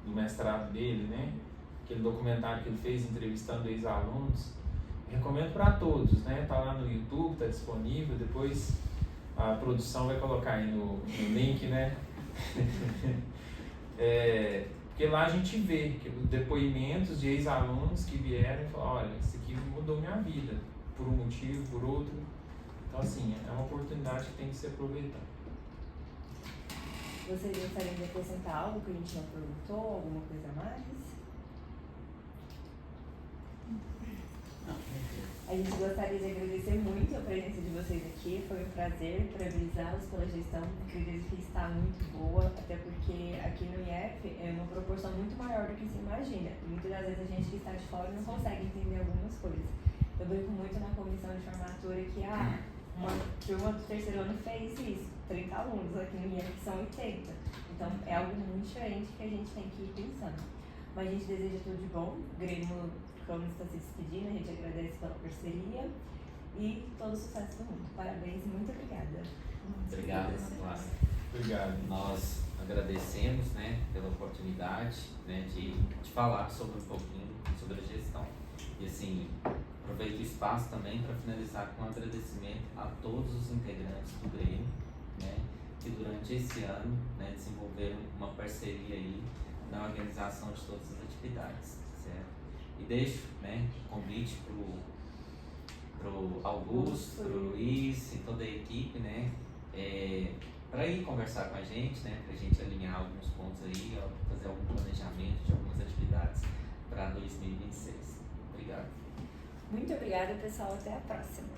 Speaker 4: do mestrado dele, né? Aquele documentário que ele fez entrevistando ex-alunos. Recomendo para todos, né? Tá lá no YouTube, tá disponível. Depois a produção vai colocar aí no link, né? Porque lá a gente vê depoimentos de ex-alunos que vieram e falaram, olha, isso aqui mudou minha vida, por um motivo, por outro. Então, assim, é uma oportunidade que tem que ser aproveitada.
Speaker 1: Vocês gostariam de acrescentar algo que a gente não perguntou, alguma coisa a mais? A gente gostaria de agradecer muito a presença de vocês aqui, foi um prazer parabenizá-los pela gestão, acredito que está muito boa, até porque aqui no IF é uma proporção muito maior do que se imagina, e muitas das vezes a gente que está de fora não consegue entender algumas coisas. Eu brinco muito na comissão de formatura que uma turma do terceiro ano fez isso, 30 alunos, aqui no IF são 80, então é algo muito diferente que a gente tem que ir pensando. Mas a gente deseja tudo de bom, o Grêmio Cronos está se despedindo, a gente agradece pela parceria e todo o sucesso do mundo. Parabéns e muito obrigada.
Speaker 3: Obrigado, Ana Clara.
Speaker 4: Obrigado.
Speaker 3: Nós agradecemos, né, pela oportunidade, né, de falar sobre um pouquinho sobre a gestão. E assim, aproveito o espaço também para finalizar com um agradecimento a todos os integrantes do Grêmio, né, que durante esse ano, né, desenvolveram uma parceria aí na organização de todas as atividades, certo? E deixo, né, convite pro Augusto, pro Luiz e toda a equipe, né, para ir conversar com a gente, né, para a gente alinhar alguns pontos aí, fazer algum planejamento de algumas atividades para 2026. Obrigado.
Speaker 1: Muito obrigada, pessoal. Até a próxima.